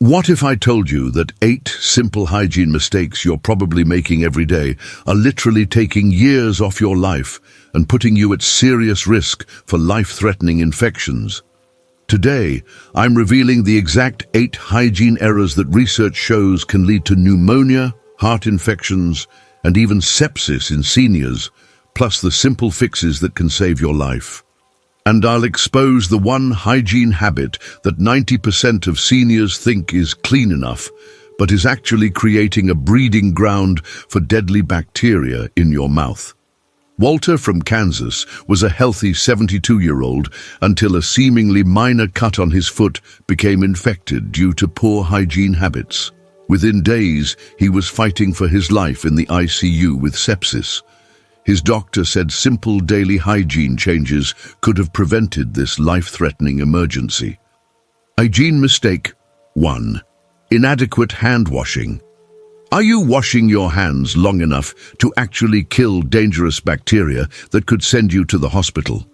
What if I told you that 8 simple hygiene mistakes you're probably making every day are literally taking years off your life and putting you at serious risk for life-threatening infections? Today, I'm revealing the exact 8 hygiene errors that research shows can lead to pneumonia, heart infections, and even sepsis in seniors, plus the simple fixes that can save your life. And I'll expose the one hygiene habit that 90% of seniors think is clean enough, but is actually creating a breeding ground for deadly bacteria in your mouth. Walter from Kansas was a healthy 72-year-old until a seemingly minor cut on his foot became infected due to poor hygiene habits. Within days, he was fighting for his life in the ICU with sepsis. His doctor said simple daily hygiene changes could have prevented this life-threatening emergency. Hygiene mistake 1. Inadequate hand washing. Are you washing your hands long enough to actually kill dangerous bacteria that could send you to the hospital?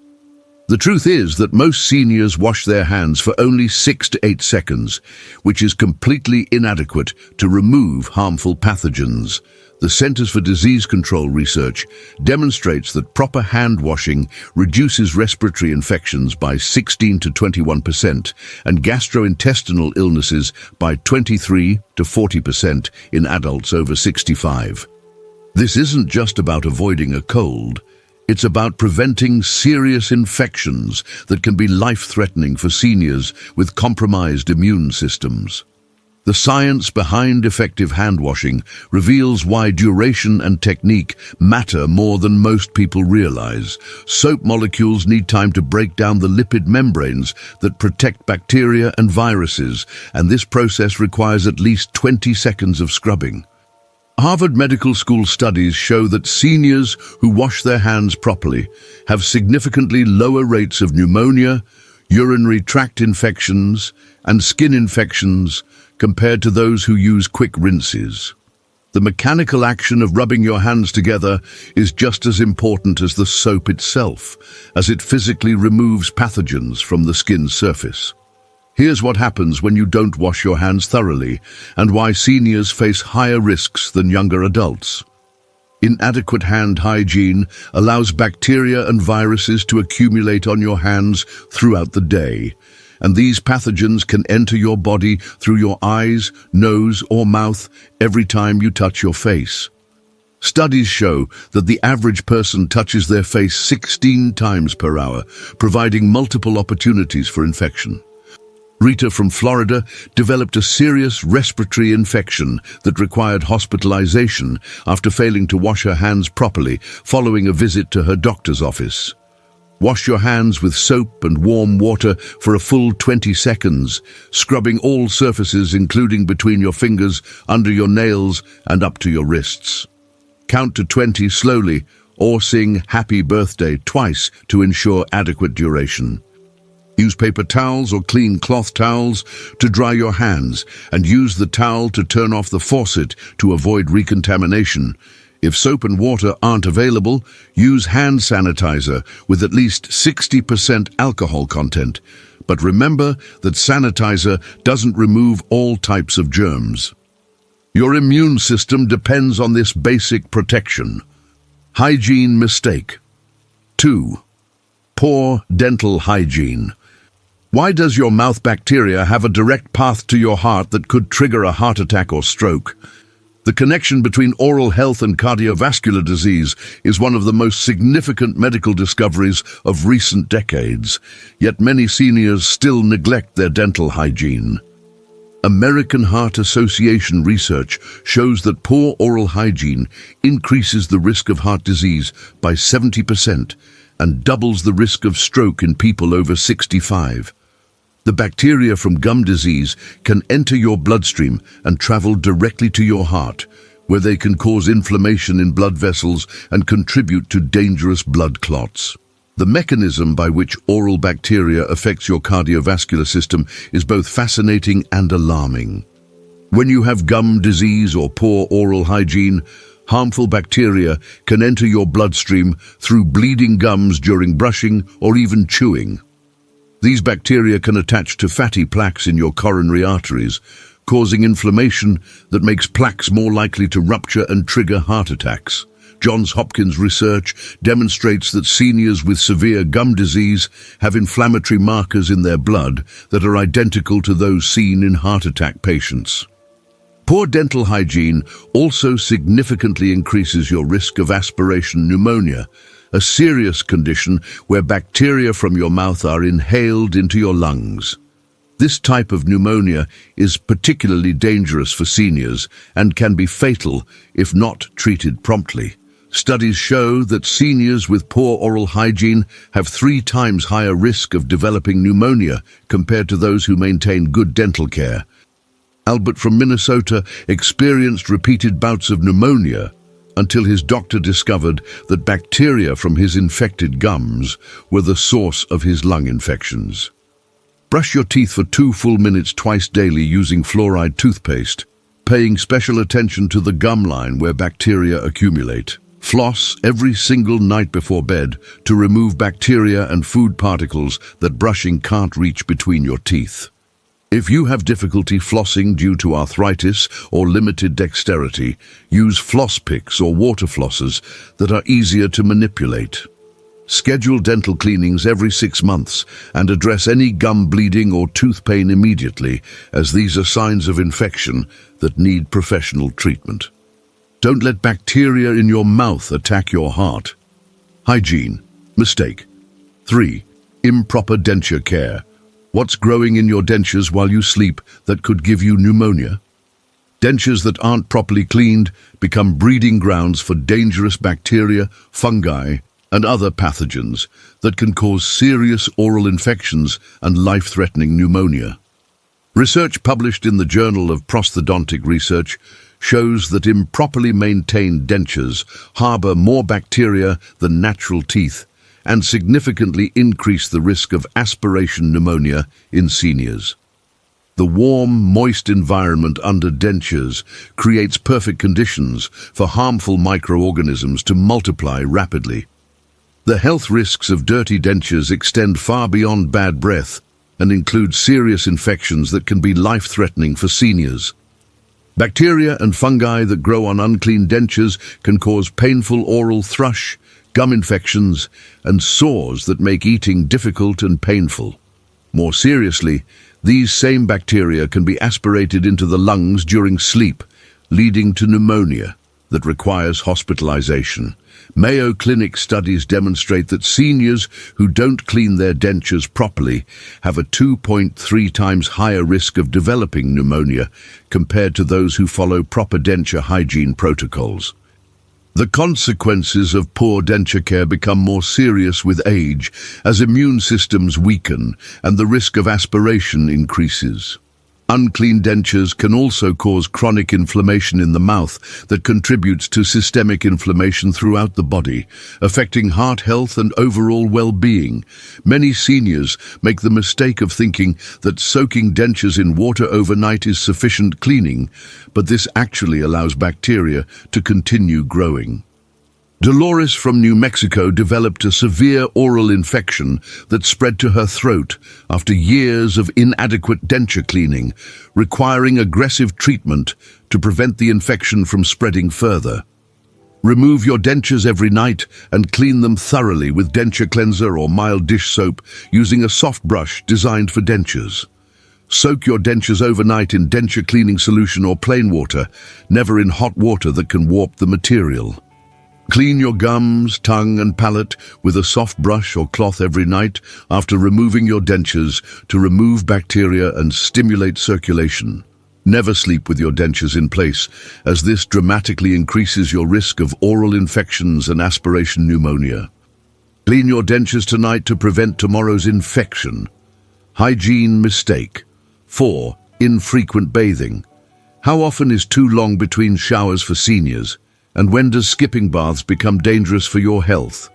The truth is that most seniors wash their hands for only 6 to 8 seconds, which is completely inadequate to remove harmful pathogens. The Centers for Disease Control research demonstrates that proper hand washing reduces respiratory infections by 16 to 21% and gastrointestinal illnesses by 23 to 40% in adults over 65. This isn't just about avoiding a cold. It's about preventing serious infections that can be life-threatening for seniors with compromised immune systems. The science behind effective hand washing reveals why duration and technique matter more than most people realize. Soap molecules need time to break down the lipid membranes that protect bacteria and viruses, and this process requires at least 20 seconds of scrubbing. Harvard Medical School studies show that seniors who wash their hands properly have significantly lower rates of pneumonia, urinary tract infections, and skin infections compared to those who use quick rinses. The mechanical action of rubbing your hands together is just as important as the soap itself, as it physically removes pathogens from the skin's surface. Here's what happens when you don't wash your hands thoroughly, and why seniors face higher risks than younger adults. Inadequate hand hygiene allows bacteria and viruses to accumulate on your hands throughout the day, and these pathogens can enter your body through your eyes, nose, or mouth every time you touch your face. Studies show that the average person touches their face 16 times per hour, providing multiple opportunities for infection. Rita from Florida developed a serious respiratory infection that required hospitalization after failing to wash her hands properly following a visit to her doctor's office. Wash your hands with soap and warm water for a full 20 seconds, scrubbing all surfaces including between your fingers, under your nails, and up to your wrists. Count to 20 slowly, or sing "Happy Birthday" twice to ensure adequate duration. Use paper towels or clean cloth towels to dry your hands, and use the towel to turn off the faucet to avoid recontamination. If soap and water aren't available, use hand sanitizer with at least 60% alcohol content. But remember that sanitizer doesn't remove all types of germs. Your immune system depends on this basic protection. Hygiene mistake 2. Poor dental hygiene. Why does your mouth bacteria have a direct path to your heart that could trigger a heart attack or stroke? The connection between oral health and cardiovascular disease is one of the most significant medical discoveries of recent decades, yet many seniors still neglect their dental hygiene. American Heart Association research shows that poor oral hygiene increases the risk of heart disease by 70% and doubles the risk of stroke in people over 65. The bacteria from gum disease can enter your bloodstream and travel directly to your heart, where they can cause inflammation in blood vessels and contribute to dangerous blood clots. The mechanism by which oral bacteria affects your cardiovascular system is both fascinating and alarming. When you have gum disease or poor oral hygiene, harmful bacteria can enter your bloodstream through bleeding gums during brushing or even chewing. These bacteria can attach to fatty plaques in your coronary arteries, causing inflammation that makes plaques more likely to rupture and trigger heart attacks. Johns Hopkins research demonstrates that seniors with severe gum disease have inflammatory markers in their blood that are identical to those seen in heart attack patients. Poor dental hygiene also significantly increases your risk of aspiration pneumonia, a serious condition where bacteria from your mouth are inhaled into your lungs. This type of pneumonia is particularly dangerous for seniors and can be fatal if not treated promptly. Studies show that seniors with poor oral hygiene have 3 times higher risk of developing pneumonia compared to those who maintain good dental care. Albert from Minnesota experienced repeated bouts of pneumonia until his doctor discovered that bacteria from his infected gums were the source of his lung infections. Brush your teeth for 2 full minutes twice daily using fluoride toothpaste, paying special attention to the gum line where bacteria accumulate. Floss every single night before bed to remove bacteria and food particles that brushing can't reach between your teeth. If you have difficulty flossing due to arthritis or limited dexterity, use floss picks or water flossers that are easier to manipulate. Schedule dental cleanings every 6 months and address any gum bleeding or tooth pain immediately, as these are signs of infection that need professional treatment. Don't let bacteria in your mouth attack your heart. Hygiene. Mistake. 3. Improper denture care. What's growing in your dentures while you sleep that could give you pneumonia? Dentures that aren't properly cleaned become breeding grounds for dangerous bacteria, fungi, and other pathogens that can cause serious oral infections and life-threatening pneumonia. Research published in the Journal of Prosthodontic Research shows that improperly maintained dentures harbor more bacteria than natural teeth and significantly increase the risk of aspiration pneumonia in seniors. The warm, moist environment under dentures creates perfect conditions for harmful microorganisms to multiply rapidly. The health risks of dirty dentures extend far beyond bad breath and include serious infections that can be life-threatening for seniors. Bacteria and fungi that grow on unclean dentures can cause painful oral thrush, gum infections, and sores that make eating difficult and painful. More seriously, these same bacteria can be aspirated into the lungs during sleep, leading to pneumonia that requires hospitalization. Mayo Clinic studies demonstrate that seniors who don't clean their dentures properly have a 2.3 times higher risk of developing pneumonia compared to those who follow proper denture hygiene protocols. The consequences of poor denture care become more serious with age as immune systems weaken and the risk of aspiration increases. Unclean dentures can also cause chronic inflammation in the mouth that contributes to systemic inflammation throughout the body, affecting heart health and overall well-being. Many seniors make the mistake of thinking that soaking dentures in water overnight is sufficient cleaning, but this actually allows bacteria to continue growing. Dolores from New Mexico developed a severe oral infection that spread to her throat after years of inadequate denture cleaning, requiring aggressive treatment to prevent the infection from spreading further. Remove your dentures every night and clean them thoroughly with denture cleanser or mild dish soap using a soft brush designed for dentures. Soak your dentures overnight in denture cleaning solution or plain water, never in hot water that can warp the material. Clean your gums, tongue, and palate with a soft brush or cloth every night after removing your dentures to remove bacteria and stimulate circulation. Never sleep with your dentures in place, as this dramatically increases your risk of oral infections and aspiration pneumonia. Clean your dentures tonight to prevent tomorrow's infection. Hygiene mistake. 4. Infrequent bathing. How often is too long between showers for seniors? And when does skipping baths become dangerous for your health?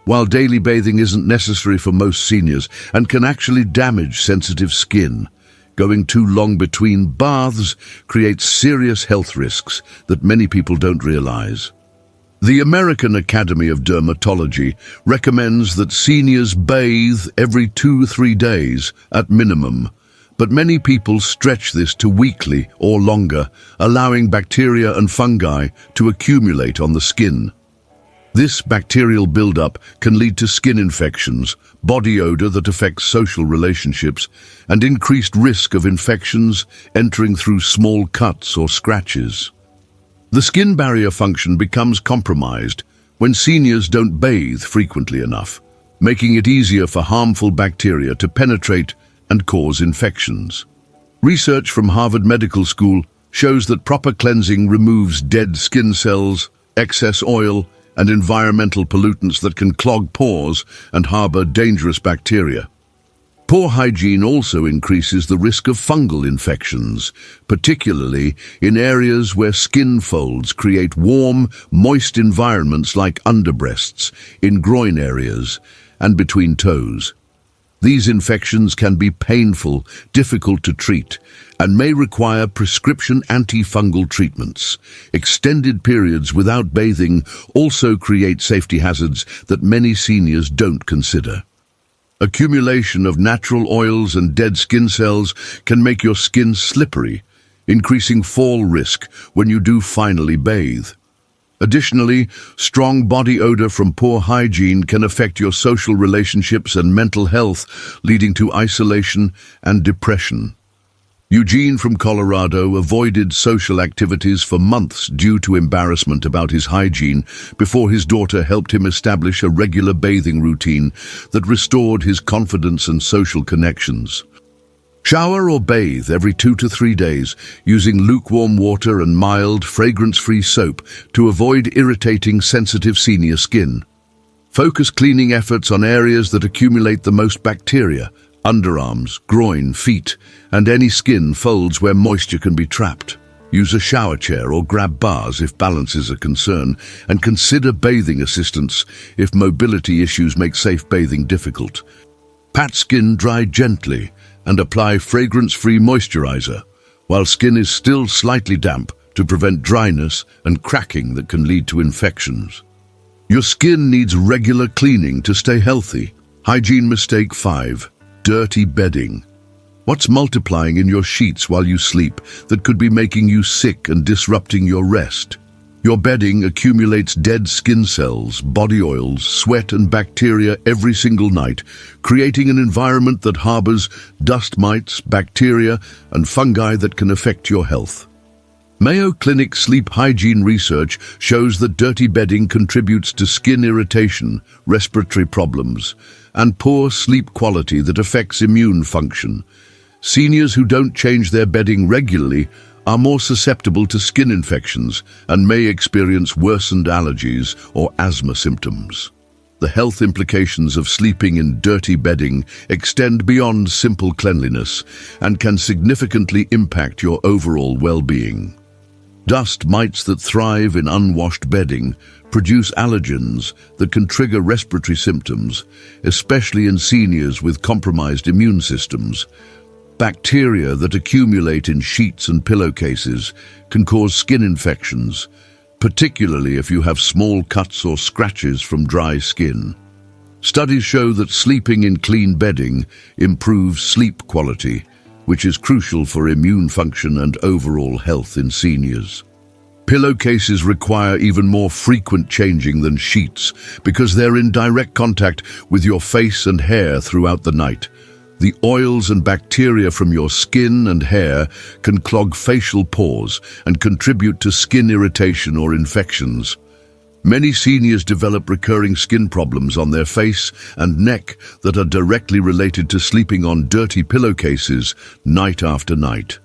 While daily bathing isn't necessary for most seniors and can actually damage sensitive skin, going too long between baths creates serious health risks that many people don't realize. The American Academy of Dermatology recommends that seniors bathe every 2-3 days at minimum, But many people stretch this to weekly or longer, allowing bacteria and fungi to accumulate on the skin. This bacterial buildup can lead to skin infections, body odor that affects social relationships, and increased risk of infections entering through small cuts or scratches. The skin barrier function becomes compromised when seniors don't bathe frequently enough, making it easier for harmful bacteria to penetrate and cause infections. Research from Harvard Medical School shows that proper cleansing removes dead skin cells, excess oil, and environmental pollutants that can clog pores and harbor dangerous bacteria. Poor hygiene also increases the risk of fungal infections, particularly in areas where skin folds create warm, moist environments like underbreasts, in groin areas, and between toes. These infections can be painful, difficult to treat, and may require prescription antifungal treatments. Extended periods without bathing also create safety hazards that many seniors don't consider. Accumulation of natural oils and dead skin cells can make your skin slippery, increasing fall risk when you do finally bathe. Additionally, strong body odor from poor hygiene can affect your social relationships and mental health, leading to isolation and depression. Eugene from Colorado avoided social activities for months due to embarrassment about his hygiene before his daughter helped him establish a regular bathing routine that restored his confidence and social connections. Shower or bathe every 2 to 3 days using lukewarm water and mild, fragrance-free soap to avoid irritating sensitive senior skin. Focus cleaning efforts on areas that accumulate the most bacteria, underarms, groin, feet, and any skin folds where moisture can be trapped. Use a shower chair or grab bars if balance is a concern, and consider bathing assistance if mobility issues make safe bathing difficult. Pat skin dry gently and apply fragrance-free moisturizer while skin is still slightly damp to prevent dryness and cracking that can lead to infections. Your skin needs regular cleaning to stay healthy. Hygiene mistake 5. Dirty bedding. What's multiplying in your sheets while you sleep that could be making you sick and disrupting your rest? Your bedding accumulates dead skin cells, body oils, sweat and bacteria every single night, creating an environment that harbors dust mites, bacteria and fungi that can affect your health. Mayo Clinic sleep hygiene research shows that dirty bedding contributes to skin irritation, respiratory problems, and poor sleep quality that affects immune function. Seniors who don't change their bedding regularly are more susceptible to skin infections and may experience worsened allergies or asthma symptoms. The health implications of sleeping in dirty bedding extend beyond simple cleanliness and can significantly impact your overall well-being. Dust mites that thrive in unwashed bedding produce allergens that can trigger respiratory symptoms, especially in seniors with compromised immune systems. Bacteria that accumulate in sheets and pillowcases can cause skin infections, particularly if you have small cuts or scratches from dry skin. Studies show that sleeping in clean bedding improves sleep quality, which is crucial for immune function and overall health in seniors. Pillowcases require even more frequent changing than sheets because they're in direct contact with your face and hair throughout the night. The oils and bacteria from your skin and hair can clog facial pores and contribute to skin irritation or infections. Many seniors develop recurring skin problems on their face and neck that are directly related to sleeping on dirty pillowcases night after night.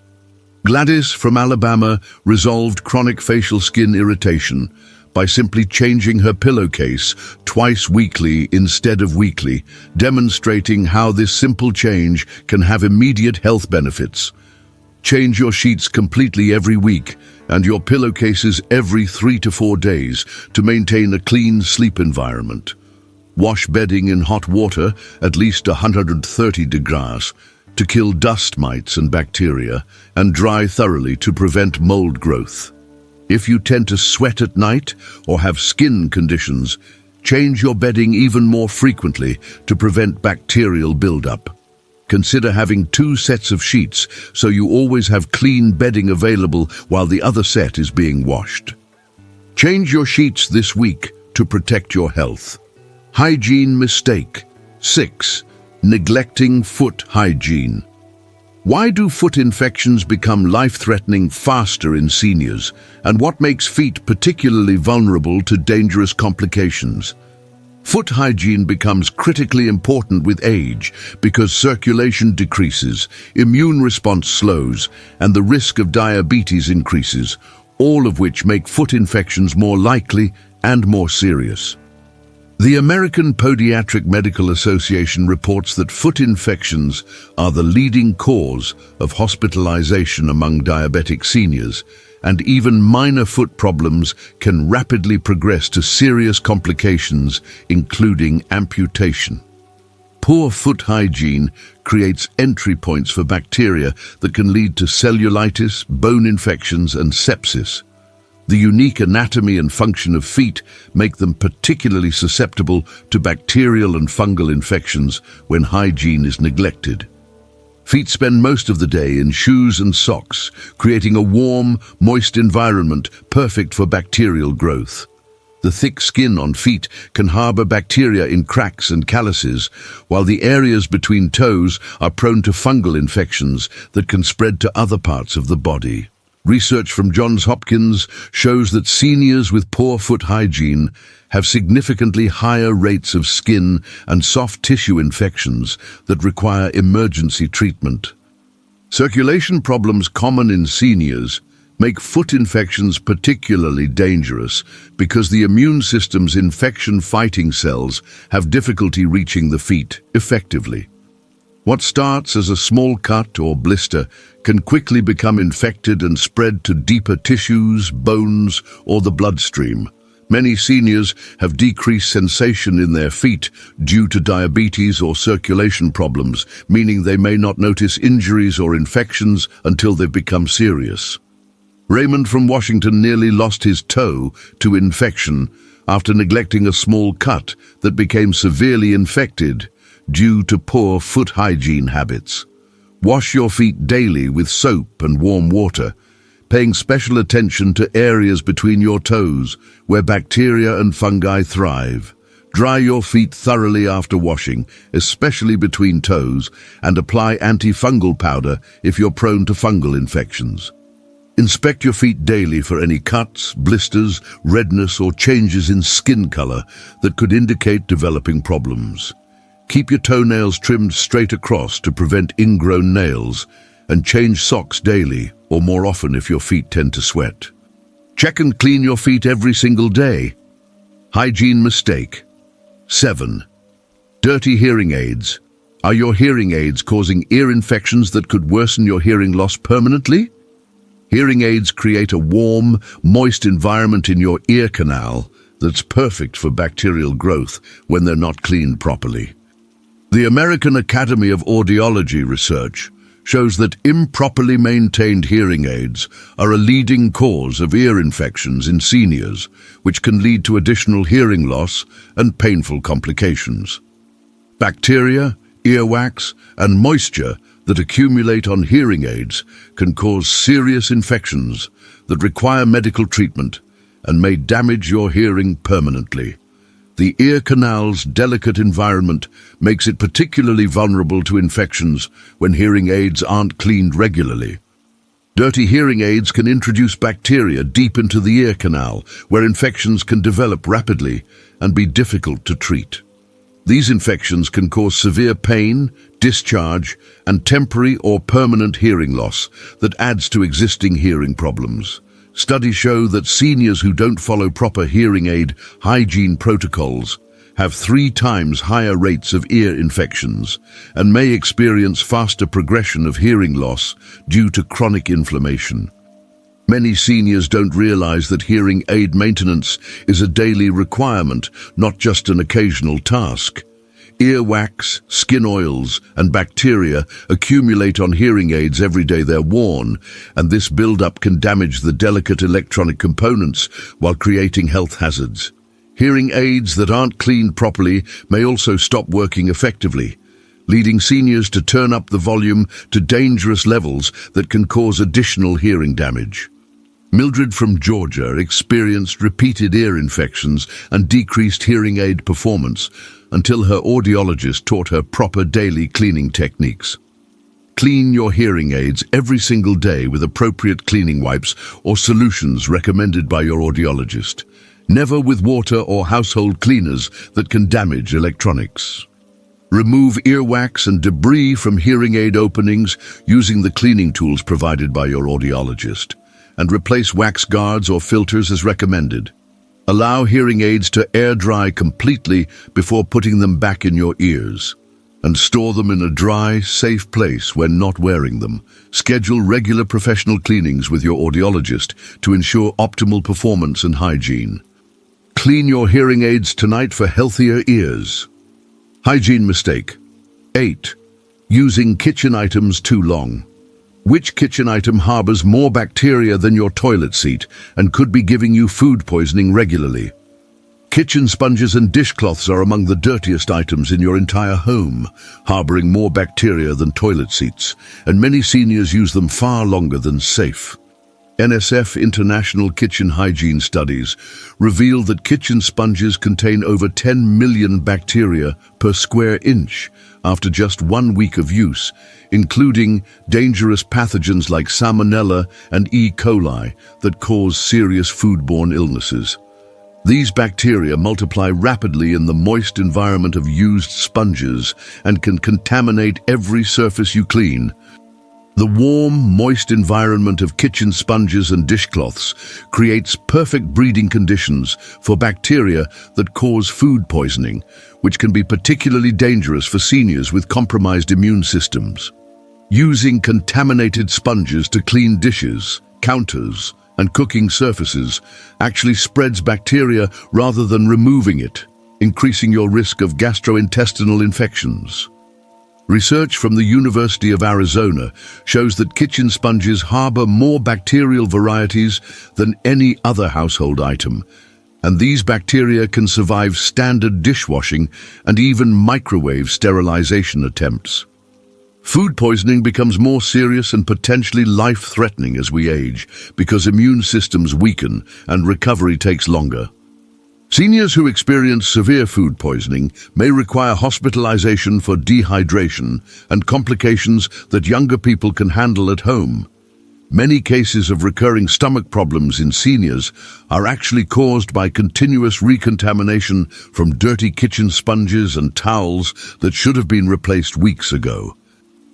Gladys from Alabama resolved chronic facial skin irritation by simply changing her pillowcase twice weekly instead of weekly, demonstrating how this simple change can have immediate health benefits. Change your sheets completely every week and your pillowcases every 3 to 4 days to maintain a clean sleep environment. Wash bedding in hot water at least 130 degrees to kill dust mites and bacteria, and dry thoroughly to prevent mold growth. If you tend to sweat at night or have skin conditions, change your bedding even more frequently to prevent bacterial buildup. Consider having 2 sets of sheets so you always have clean bedding available while the other set is being washed. Change your sheets this week to protect your health. Hygiene mistake. 6. Neglecting foot hygiene. Why do foot infections become life-threatening faster in seniors, and what makes feet particularly vulnerable to dangerous complications? Foot hygiene becomes critically important with age because circulation decreases, immune response slows, and the risk of diabetes increases, all of which make foot infections more likely and more serious. The American Podiatric Medical Association reports that foot infections are the leading cause of hospitalization among diabetic seniors, and even minor foot problems can rapidly progress to serious complications, including amputation. Poor foot hygiene creates entry points for bacteria that can lead to cellulitis, bone infections, and sepsis. The unique anatomy and function of feet make them particularly susceptible to bacterial and fungal infections when hygiene is neglected. Feet spend most of the day in shoes and socks, creating a warm, moist environment perfect for bacterial growth. The thick skin on feet can harbor bacteria in cracks and calluses, while the areas between toes are prone to fungal infections that can spread to other parts of the body. Research from Johns Hopkins shows that seniors with poor foot hygiene have significantly higher rates of skin and soft tissue infections that require emergency treatment. Circulation problems common in seniors make foot infections particularly dangerous because the immune system's infection-fighting cells have difficulty reaching the feet effectively. What starts as a small cut or blister can quickly become infected and spread to deeper tissues, bones, or the bloodstream. Many seniors have decreased sensation in their feet due to diabetes or circulation problems, meaning they may not notice injuries or infections until they've become serious. Raymond from Washington nearly lost his toe to infection after neglecting a small cut that became severely infected due to poor foot hygiene habits. Wash your feet daily with soap and warm water, paying special attention to areas between your toes where bacteria and fungi thrive. Dry your feet thoroughly after washing, especially between toes, and apply antifungal powder if you're prone to fungal infections. Inspect your feet daily for any cuts, blisters, redness, or changes in skin color that could indicate developing problems. Keep your toenails trimmed straight across to prevent ingrown nails, and change socks daily or more often if your feet tend to sweat. Check and clean your feet every single day. Hygiene mistake. 7. Dirty hearing aids. Are your hearing aids causing ear infections that could worsen your hearing loss permanently? Hearing aids create a warm, moist environment in your ear canal that's perfect for bacterial growth when they're not cleaned properly. The American Academy of Audiology research shows that improperly maintained hearing aids are a leading cause of ear infections in seniors, which can lead to additional hearing loss and painful complications. Bacteria, earwax, and moisture that accumulate on hearing aids can cause serious infections that require medical treatment and may damage your hearing permanently. The ear canal's delicate environment makes it particularly vulnerable to infections when hearing aids aren't cleaned regularly. Dirty hearing aids can introduce bacteria deep into the ear canal, where infections can develop rapidly and be difficult to treat. These infections can cause severe pain, discharge, and temporary or permanent hearing loss that adds to existing hearing problems. Studies show that seniors who don't follow proper hearing aid hygiene protocols have 3 times higher rates of ear infections and may experience faster progression of hearing loss due to chronic inflammation. Many seniors don't realize that hearing aid maintenance is a daily requirement, not just an occasional task. Earwax, skin oils, and bacteria accumulate on hearing aids every day they're worn, and this buildup can damage the delicate electronic components while creating health hazards. Hearing aids that aren't cleaned properly may also stop working effectively, leading seniors to turn up the volume to dangerous levels that can cause additional hearing damage. Mildred from Georgia experienced repeated ear infections and decreased hearing aid performance until her audiologist taught her proper daily cleaning techniques. Clean your hearing aids every single day with appropriate cleaning wipes or solutions recommended by your audiologist. Never with water or household cleaners that can damage electronics. Remove earwax and debris from hearing aid openings using the cleaning tools provided by your audiologist, and replace wax guards or filters as recommended. Allow hearing aids to air dry completely before putting them back in your ears, and store them in a dry, safe place when not wearing them. Schedule regular professional cleanings with your audiologist to ensure optimal performance and hygiene. Clean your hearing aids tonight for healthier ears. Hygiene mistake. 8. Using kitchen items too long. Which kitchen item harbors more bacteria than your toilet seat and could be giving you food poisoning regularly? Kitchen sponges and dishcloths are among the dirtiest items in your entire home, harboring more bacteria than toilet seats, and many seniors use them far longer than safe. NSF International Kitchen Hygiene Studies reveal that kitchen sponges contain over 10 million bacteria per square inch after just 1 week of use, including dangerous pathogens like Salmonella and E. coli that cause serious foodborne illnesses. These bacteria multiply rapidly in the moist environment of used sponges and can contaminate every surface you clean. The warm, moist environment of kitchen sponges and dishcloths creates perfect breeding conditions for bacteria that cause food poisoning, which can be particularly dangerous for seniors with compromised immune systems. Using contaminated sponges to clean dishes, counters, and cooking surfaces actually spreads bacteria rather than removing it, increasing your risk of gastrointestinal infections. Research from the University of Arizona shows that kitchen sponges harbor more bacterial varieties than any other household item, and these bacteria can survive standard dishwashing and even microwave sterilization attempts. Food poisoning becomes more serious and potentially life-threatening as we age because immune systems weaken and recovery takes longer. Seniors who experience severe food poisoning may require hospitalization for dehydration and complications that younger people can handle at home. Many cases of recurring stomach problems in seniors are actually caused by continuous recontamination from dirty kitchen sponges and towels that should have been replaced weeks ago.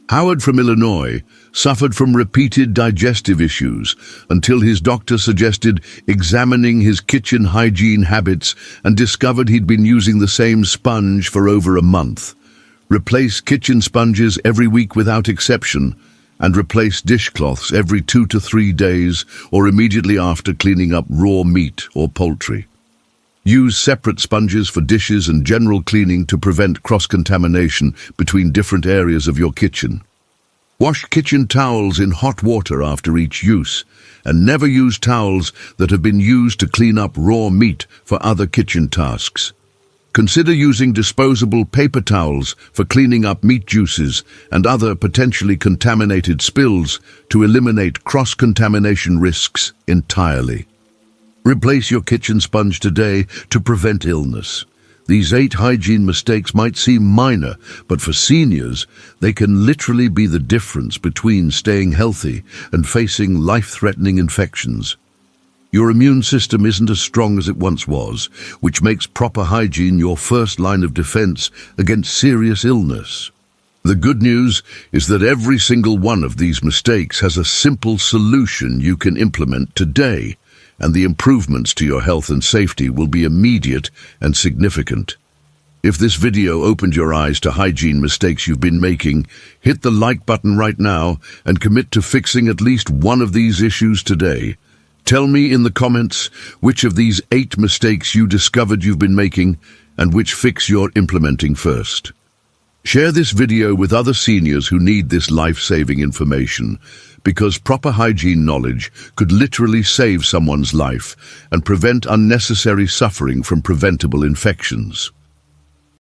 Howard from Illinois suffered from repeated digestive issues until his doctor suggested examining his kitchen hygiene habits and discovered he'd been using the same sponge for over a month. Replace kitchen sponges every week without exception, and replace dishcloths every 2 to 3 days or immediately after cleaning up raw meat or poultry. Use separate sponges for dishes and general cleaning to prevent cross-contamination between different areas of your kitchen. Wash kitchen towels in hot water after each use, and never use towels that have been used to clean up raw meat for other kitchen tasks. Consider using disposable paper towels for cleaning up meat juices and other potentially contaminated spills to eliminate cross-contamination risks entirely. Replace your kitchen sponge today to prevent illness. These 8 hygiene mistakes might seem minor, but for seniors, they can literally be the difference between staying healthy and facing life-threatening infections. Your immune system isn't as strong as it once was, which makes proper hygiene your first line of defense against serious illness. The good news is that every single one of these mistakes has a simple solution you can implement today, and the improvements to your health and safety will be immediate and significant. If this video opened your eyes to hygiene mistakes you've been making, hit the like button right now and commit to fixing at least one of these issues today. Tell me in the comments which of these 8 mistakes you discovered you've been making and which fix you're implementing first. Share this video with other seniors who need this life-saving information, because proper hygiene knowledge could literally save someone's life and prevent unnecessary suffering from preventable infections.